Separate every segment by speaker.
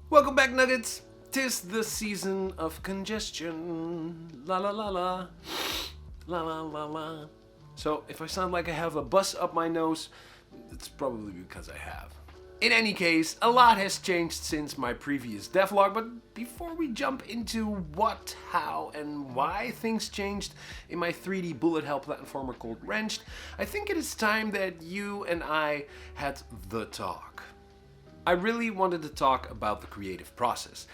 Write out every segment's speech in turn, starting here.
Speaker 1: Welcome back, Nuggets! Tis the season of congestion. La la la la. La la la la. So, if I sound like I have a bus up my nose, it's probably because I have. In any case, a lot has changed since my previous devlog, but before we jump into what, how, and why things changed in my 3D bullet hell platformer called Wrenched, I think it is time that you and I had the talk. I really wanted to talk about the creative process.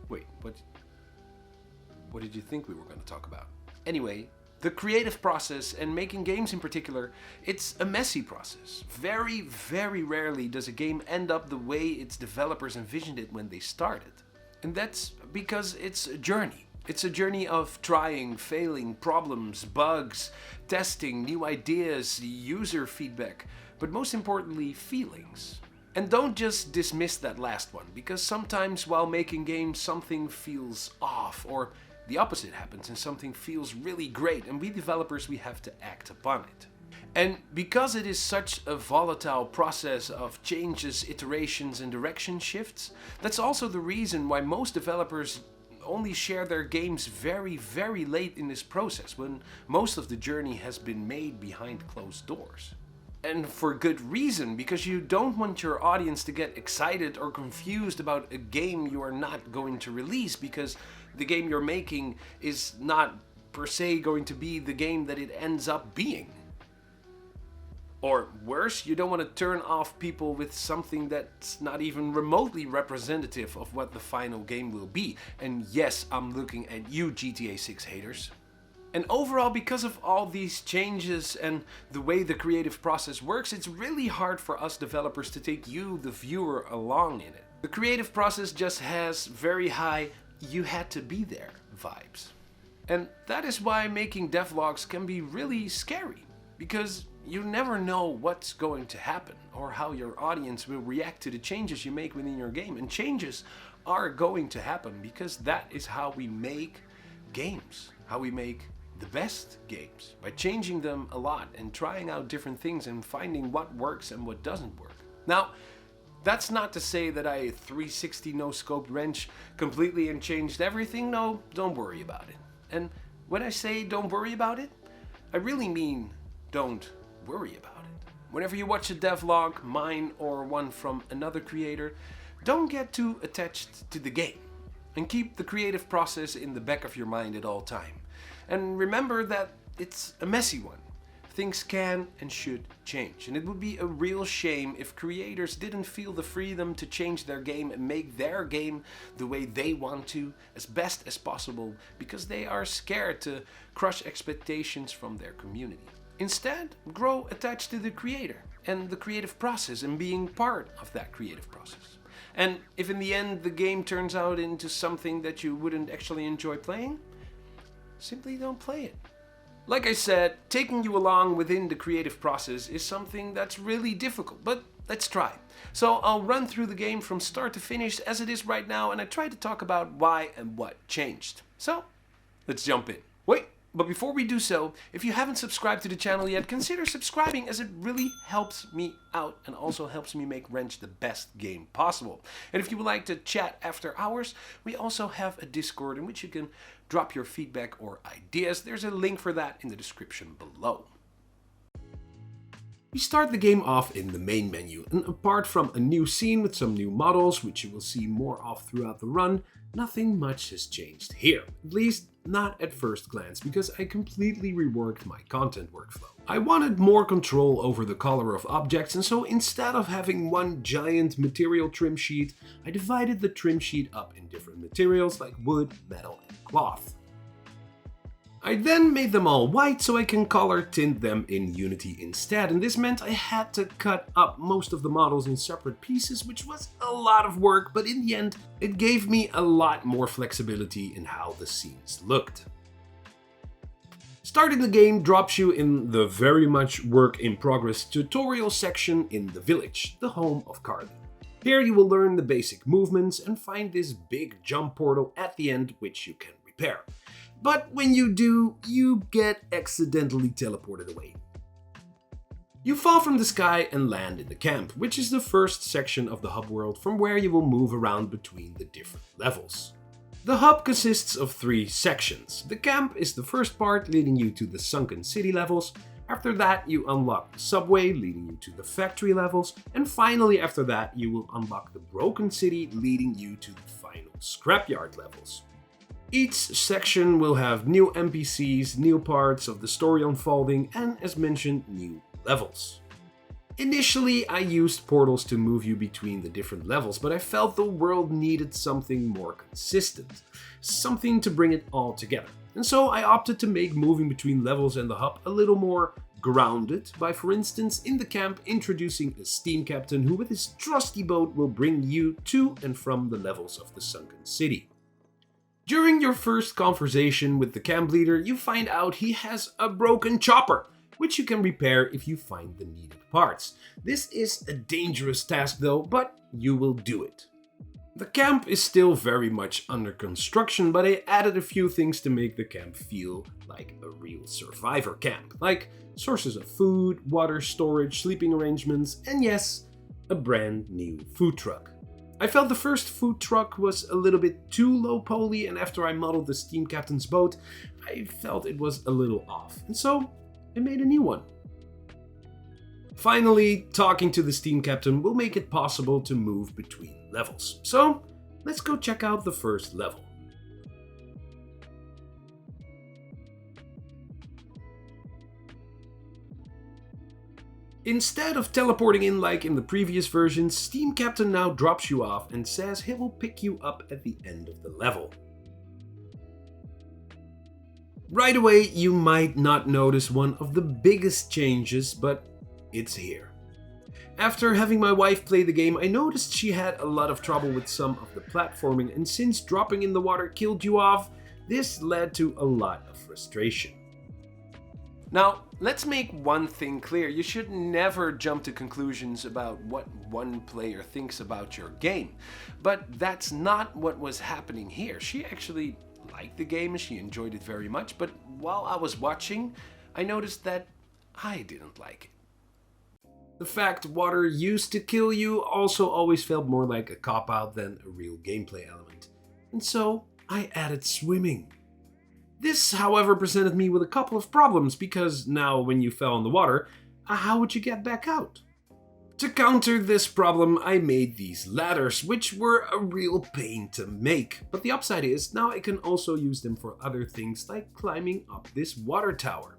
Speaker 1: Wait, what did you think we were going to talk about? Anyway, the creative process, and making games in particular, it's a messy process. Very, very rarely does a game end up the way its developers envisioned it when they started. And that's because it's a journey. It's a journey of trying, failing, problems, bugs, testing, new ideas, user feedback, but most importantly, feelings. And don't just dismiss that last one, because sometimes while making games something feels off, or the opposite happens and something feels really great, and we developers, we have to act upon it. And because it is such a volatile process of changes, iterations, and direction shifts, that's also the reason why most developers only share their games very, very late in this process, when most of the journey has been made behind closed doors. And for good reason, because you don't want your audience to get excited or confused about a game you are not going to release, because the game you're making is not per se going to be the game that it ends up being. Or worse, you don't want to turn off people with something that's not even remotely representative of what the final game will be. And yes, I'm looking at you, GTA 6 haters. And overall, because of all these changes and the way the creative process works, it's really hard for us developers to take you, the viewer, along in it. The creative process just has very high "you had to be there" vibes. And that is why making devlogs can be really scary, because you never know what's going to happen or how your audience will react to the changes you make within your game. And changes are going to happen, because that is how we make games, how we make the best games, by changing them a lot and trying out different things and finding what works and what doesn't work. Now, that's not to say that I 360 no-scoped wrench completely and changed everything. No, don't worry about it. And when I say don't worry about it, I really mean don't worry about it. Whenever you watch a devlog, mine or one from another creator, don't get too attached to the game, and keep the creative process in the back of your mind at all time. And remember that it's a messy one. Things can and should change, and it would be a real shame if creators didn't feel the freedom to change their game and make their game the way they want to, as best as possible, because they are scared to crush expectations from their community. Instead, grow attached to the creator and the creative process and being part of that creative process. And if in the end the game turns out into something that you wouldn't actually enjoy playing, simply don't play it. Like I said, taking you along within the creative process is something that's really difficult, but let's try. So I'll run through the game from start to finish as it is right now, and I try to talk about why and what changed. So, let's jump in. Wait, but before we do so, if you haven't subscribed to the channel yet, consider subscribing, as it really helps me out and also helps me make Wrench the best game possible. And if you would like to chat after hours, we also have a Discord in which you can drop your feedback or ideas. There's a link for that in the description below. We start the game off in the main menu, and apart from a new scene with some new models, which you will see more of throughout the run, nothing much has changed here. At least not at first glance, because I completely reworked my content workflow. I wanted more control over the color of objects, and so instead of having one giant material trim sheet, I divided the trim sheet up in different materials like wood, metal, and cloth. I then made them all white so I can color tint them in Unity instead, and this meant I had to cut up most of the models in separate pieces, which was a lot of work, but in the end it gave me a lot more flexibility in how the scenes looked. Starting the game drops you in the very much work in progress tutorial section in the village, the home of Carly. Here you will learn the basic movements and find this big jump portal at the end which you can repair. But when you do, you get accidentally teleported away. You fall from the sky and land in the camp, which is the first section of the hub world from where you will move around between the different levels. The hub consists of 3 sections. The camp is the first part, leading you to the sunken city levels. After that, you unlock the subway, leading you to the factory levels. And finally, after that, you will unlock the broken city, leading you to the final scrapyard levels. Each section will have new NPCs, new parts of the story unfolding, and as mentioned, new levels. Initially, I used portals to move you between the different levels, but I felt the world needed something more consistent, something to bring it all together. And so I opted to make moving between levels and the hub a little more grounded by, for instance, in the camp introducing a steam captain who with his trusty boat will bring you to and from the levels of the sunken city. During your first conversation with the camp leader, you find out he has a broken chopper, which you can repair if you find the needed parts. This is a dangerous task though, but you will do it. The camp is still very much under construction, but I added a few things to make the camp feel like a real survivor camp, like sources of food, water, storage, sleeping arrangements, and yes, a brand new food truck. I felt the first food truck was a little bit too low poly, and after I modeled the steam captain's boat, I felt it was a little off, and so I made a new one. Finally, talking to the steam captain will make it possible to move between levels. So, let's go check out the first level. Instead of teleporting in like in the previous version, Steam Captain now drops you off and says he will pick you up at the end of the level. Right away, you might not notice one of the biggest changes, but it's here. After having my wife play the game, I noticed she had a lot of trouble with some of the platforming, and since dropping in the water killed you off, this led to a lot of frustration. Now, let's make one thing clear. You should never jump to conclusions about what one player thinks about your game. But that's not what was happening here. She actually liked the game and she enjoyed it very much, but while I was watching, I noticed that I didn't like it. The fact water used to kill you also always felt more like a cop-out than a real gameplay element. And so, I added swimming. This, however, presented me with a couple of problems, because now when you fell in the water, how would you get back out? To counter this problem, I made these ladders, which were a real pain to make. But the upside is, now I can also use them for other things like climbing up this water tower.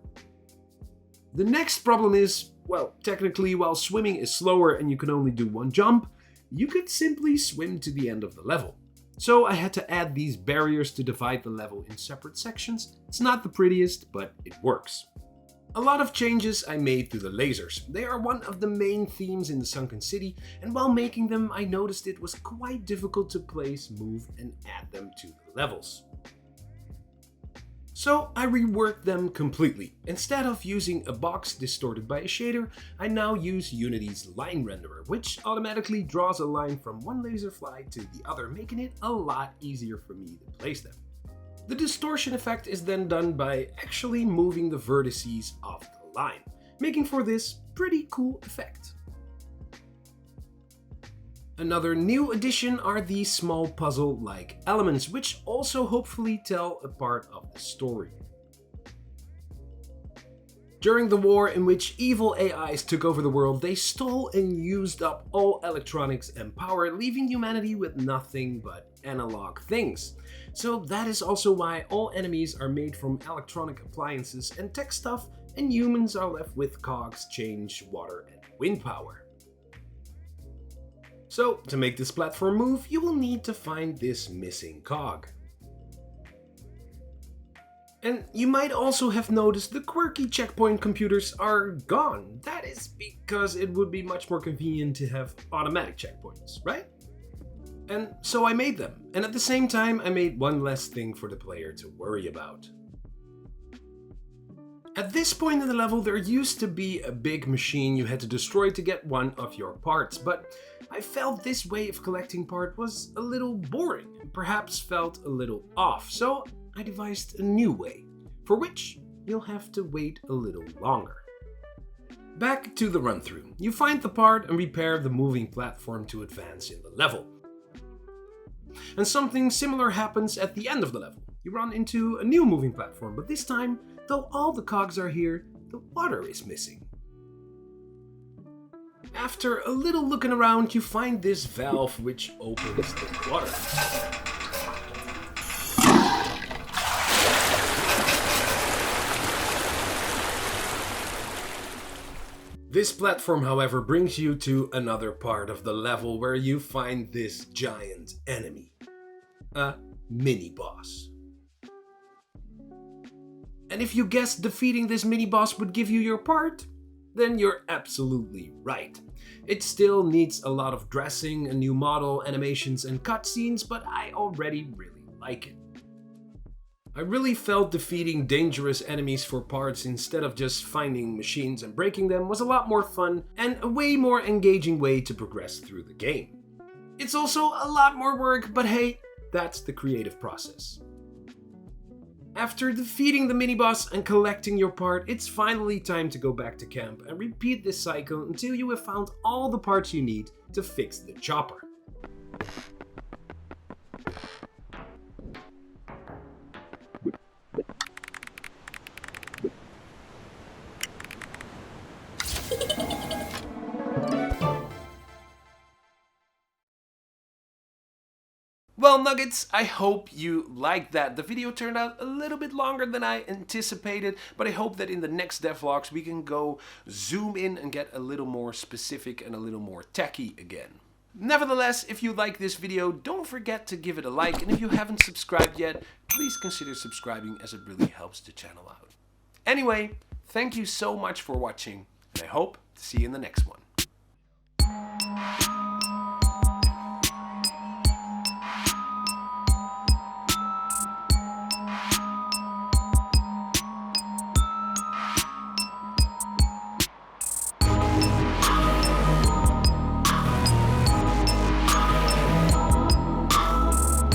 Speaker 1: The next problem is, well, technically while swimming is slower and you can only do one jump, you could simply swim to the end of the level. So I had to add these barriers to divide the level in separate sections. It's not the prettiest, but it works. A lot of changes I made to the lasers. They are one of the main themes in the Sunken City, and while making them I noticed it was quite difficult to place, move and add them to the levels. So I reworked them completely. Instead of using a box distorted by a shader, I now use Unity's line renderer, which automatically draws a line from one laser fly to the other, making it a lot easier for me to place them. The distortion effect is then done by actually moving the vertices of the line, making for this pretty cool effect. Another new addition are these small puzzle-like elements, which also hopefully tell a part of the story. During the war in which evil AIs took over the world, they stole and used up all electronics and power, leaving humanity with nothing but analog things. So that is also why all enemies are made from electronic appliances and tech stuff, and humans are left with cogs, change, water, and wind power. So, to make this platform move, you will need to find this missing cog. And you might also have noticed the quirky checkpoint computers are gone. That is because it would be much more convenient to have automatic checkpoints, right? And so I made them, and at the same time I made one less thing for the player to worry about. At this point in the level there used to be a big machine you had to destroy to get one of your parts, but I felt this way of collecting parts was a little boring and perhaps felt a little off, so I devised a new way, for which you'll have to wait a little longer. Back to the run-through. You find the part and repair the moving platform to advance in the level. And something similar happens at the end of the level. You run into a new moving platform, but this time, though all the cogs are here, the water is missing. After a little looking around, you find this valve which opens the water. This platform, however, brings you to another part of the level where you find this giant enemy. A mini-boss. And if you guessed defeating this mini-boss would give you your part, then you're absolutely right. It still needs a lot of dressing, a new model, animations and cutscenes, but I already really like it. I really felt defeating dangerous enemies for parts instead of just finding machines and breaking them was a lot more fun and a way more engaging way to progress through the game. It's also a lot more work, but hey, that's the creative process. After defeating the mini-boss and collecting your part, it's finally time to go back to camp and repeat this cycle until you have found all the parts you need to fix the chopper. Well, Nuggets, I hope you liked that. The video turned out a little bit longer than I anticipated, but I hope that in the next devlogs we can go zoom in and get a little more specific and a little more techy again. Nevertheless, if you like this video, don't forget to give it a like, and if you haven't subscribed yet, please consider subscribing as it really helps the channel out. Anyway, thank you so much for watching, and I hope to see you in the next one.